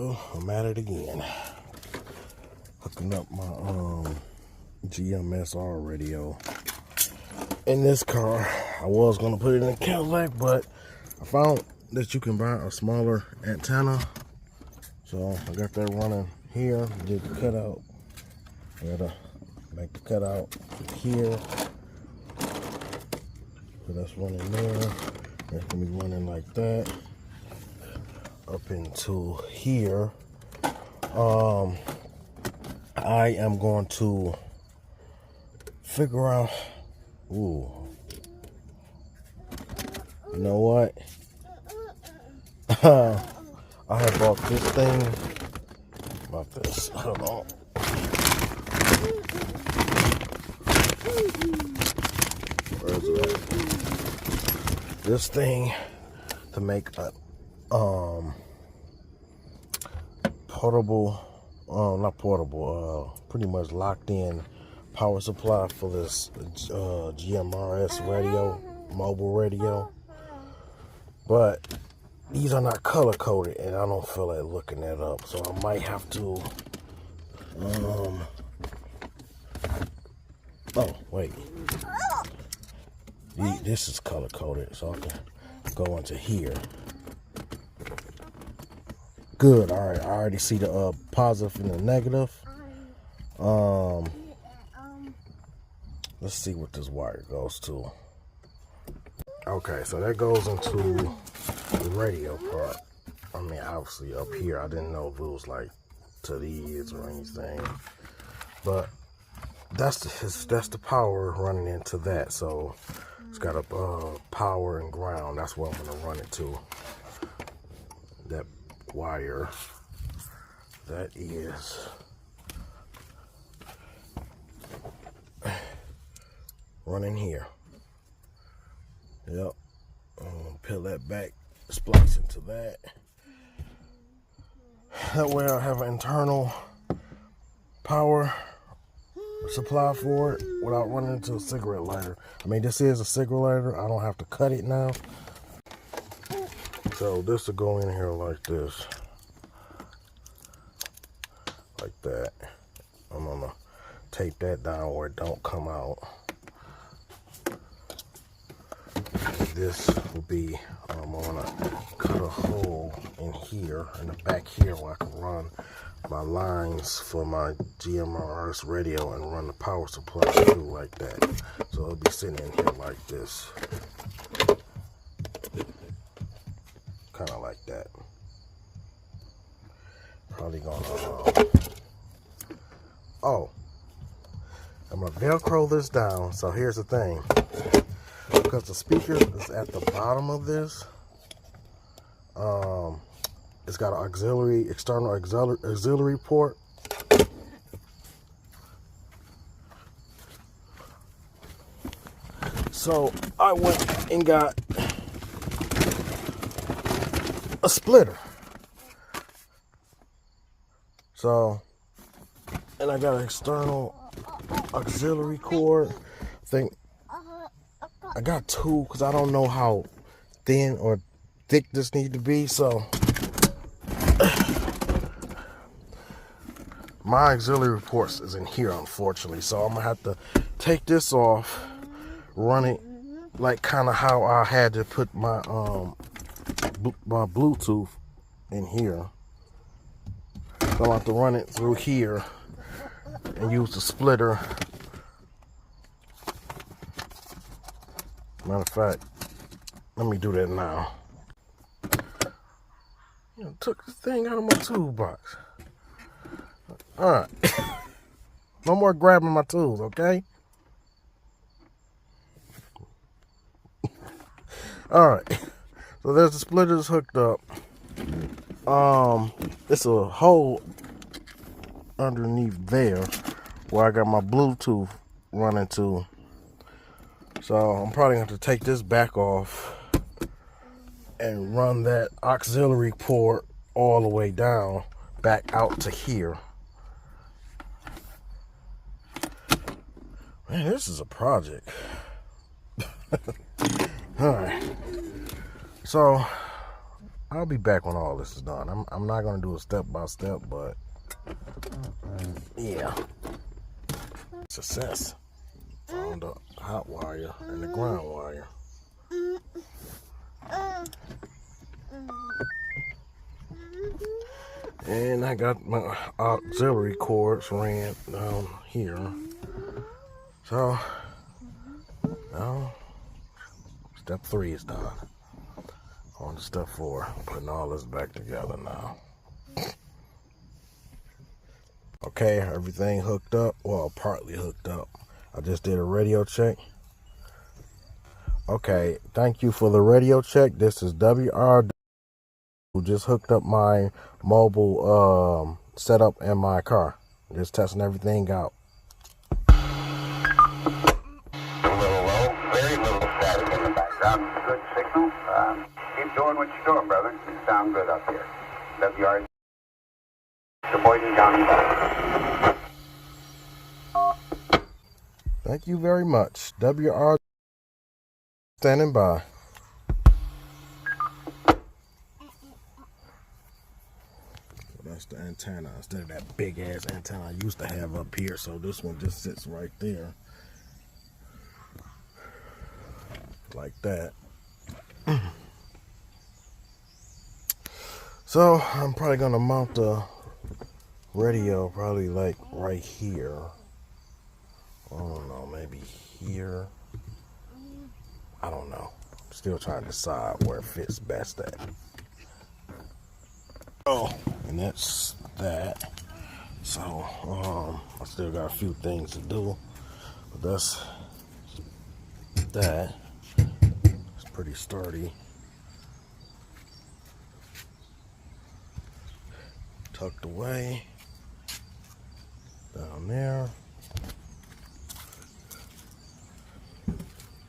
So I'm at it again. Hooking up my gmrs radio in this car. I was gonna put it in the Cadillac, but I found that you can buy a smaller antenna. So I got that running here. Did the cutout. I gotta make the cutout here. So that's running there. That's gonna be running like that up into here. I am going to figure out. Ooh, you know what? I have bought this thing. About this. Hold on. Where is it at? This thing to make a portable, not portable, pretty much locked in power supply for this gmrs radio, mobile radio. But these are not color coded, and I don't feel like looking that up, so I might have to oh wait, this is color coded, so I can go into here. Good. All right, I already see the positive and the negative. Let's see what this wire goes to. Okay, so that goes into the radio part. I mean, obviously up here, I didn't know if it was like to these or anything, but that's the power running into that. So it's got a power and ground. That's what I'm gonna run it to. That wire that is running here. Yep. Peel that back, splice into that. That way I have an internal power supply for it without running into a cigarette lighter. I mean, this is a cigarette lighter. I don't have to cut it now. So this will go in here like this. Like that. I'm gonna tape that down where it don't come out. This will be, I'm gonna cut a hole in here, in the back here, where I can run my lines for my gmrs radio and run the power supply through like that. So it'll be sitting in here like this. Kind of like that. Probably gonna, oh, I'm gonna Velcro this down. So here's the thing. Because the speaker is at the bottom of this, it's got an external auxiliary port. So I went and got a splitter. So, and I got an external auxiliary cord. I got two because I don't know how thin or thick this needs to be. So my auxiliary ports is in here, unfortunately. So I'm gonna have to take this off, run it like kind of how I had to put my my Bluetooth in here. So I'm gonna have to run it through here and use the splitter. Matter of fact, let me do that now. You know, took the thing out of my toolbox. All right. No more grabbing my tools, okay? All right. So there's the splitters hooked up. It's a hole underneath there where I got my Bluetooth running to. So I'm probably going to have to take this back off and run that auxiliary port all the way down, back out to here. Man, this is a project. All right. So I'll be back when all this is done. I'm not gonna do it step by step, but yeah, success. Found the hot wire and the ground wire. And I got my auxiliary cords ran down here. So now step 3 is done. On to step 4, putting all this back together now. Okay, everything hooked up. Well, partly hooked up. I just did a radio check. Okay, thank you for the radio check. This is WR, who just hooked up my mobile setup in my car. Just testing everything out. A little low, very little static in the background. Good signal. Keep doing what you're doing, brother. You sound good up here. WR, Sheboygan County. Thank you very much. WR standing by. That's the antenna instead of that big ass antenna I used to have up here. So this one just sits right there. Like that. So I'm probably gonna mount the radio probably like right here. I don't know, maybe here. I don't know. Still trying to decide where it fits best at. Oh, and that's that. So I still got a few things to do, but that's that. It's pretty sturdy. Tucked away down there.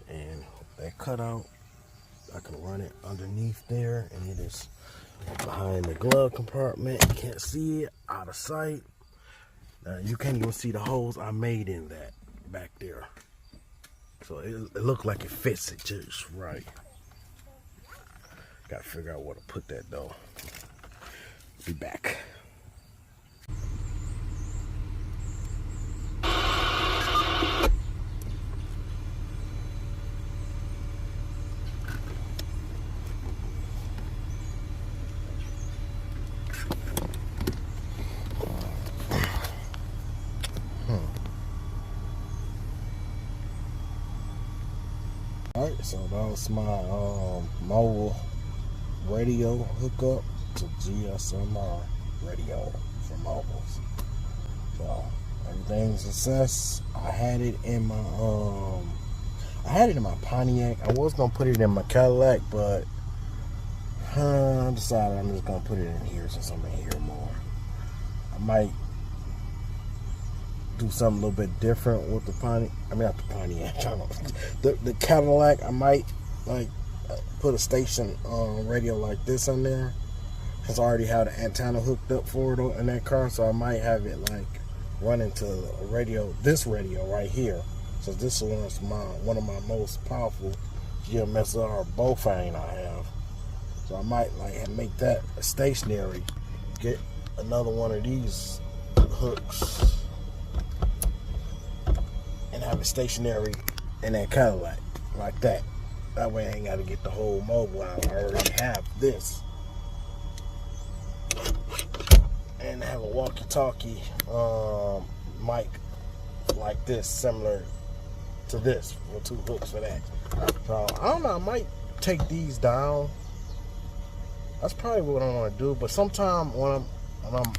And that cutout, I can run it underneath there, and it is behind the glove compartment. You can't see it, out of sight. You can't even see the holes I made in that back there. So it looked like it fits it just right. Gotta figure out where to put that though. Be back. Alright, so that was my mobile radio hookup to GSMR radio for mobiles. So everything's a success. I had it in my Pontiac. I was gonna put it in my Cadillac, but I decided I'm just gonna put it in here since I'm in here more. I might do something a little bit different with the Pontiac. I mean, not the Pontiac. The Cadillac. I might like put a station radio like this on there, since I already have the antenna hooked up for it in that car. So I might have it like run into a radio. This radio right here. So this is one of my most powerful GMSR bowfang I have. So I might like make that a stationary. Get another one of these hooks and have it stationary in that Cadillac like that. That way I ain't got to get the whole mobile out. I already have this. And have a walkie-talkie mic like this, similar to this, with 2 hooks for that. So I don't know, I might take these down. That's probably what I want to do. But sometime when I'm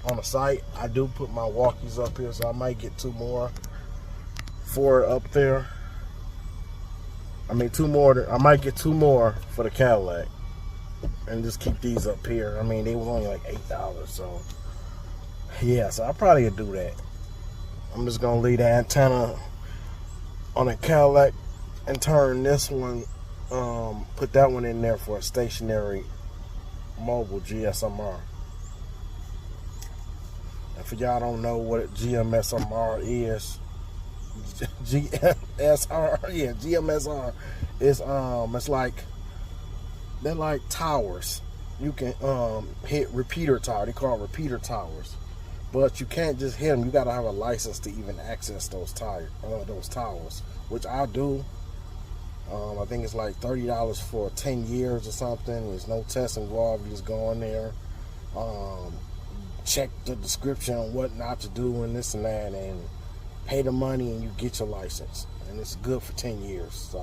on the site, I do put my walkies up here, so I might get 2 more for it up there. I mean, 2 more. I might get 2 more for the Cadillac, and just keep these up here. I mean, they was only like $8, so yeah. So I probably do that. I'm just gonna leave the antenna on a Cadillac and turn this one, put that one in there for a stationary mobile GSMR. And for y'all don't know what GMSR is, GMSR, yeah, GMSR is it's like they're like towers. You can hit repeater tower. They call it repeater towers. But you can't just hit them. You gotta have a license to even access those towers, which I do. I think it's like $30 for 10 years or something. There's no test involved. You just go in there, check the description on what not to do and this and that, and pay the money, and you get your license. And it's good for 10 years.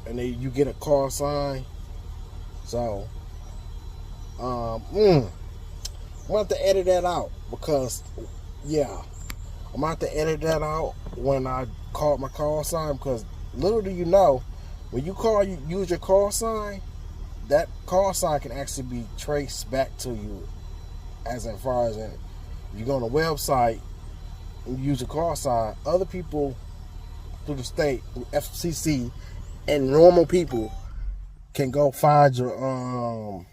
And then you get a call sign. So, I'm going to have to edit that out because, yeah, I'm going to have to edit that out when I call my call sign, because little do you know, when you use your call sign, that call sign can actually be traced back to you, as far as if you go on a website and you use your call sign, other people through the state, through FCC, and normal people can go find your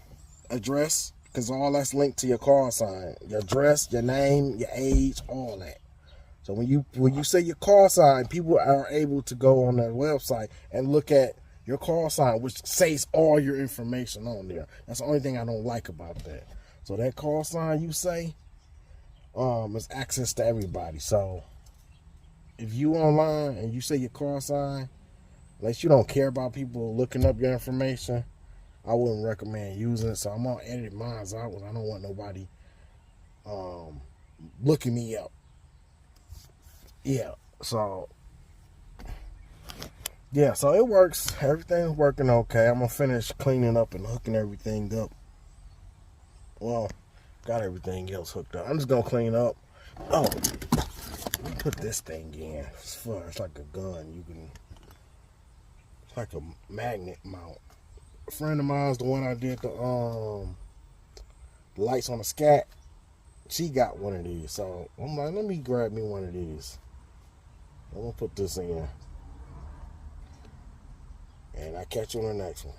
address, because all that's linked to your call sign, your address, your name, your age, all that. So when you say your call sign, people are able to go on their website and look at your call sign, which says all your information on there. That's the only thing I don't like about that. So that call sign you say is access to everybody. So if you online and you say your call sign, unless you don't care about people looking up your information, I wouldn't recommend using it. So I'm gonna edit mine out because I don't want nobody looking me up. Yeah, so it works. Everything's working okay. I'm gonna finish cleaning up and hooking everything up. Well, got everything else hooked up. I'm just gonna clean up. Oh, let me put this thing in. It's like a gun. It's like a magnet mount. A friend of mine's the one I did the lights on the scat. She got one of these, so I'm like, let me grab me one of these. I'm gonna put this in, and I'll catch you on the next one.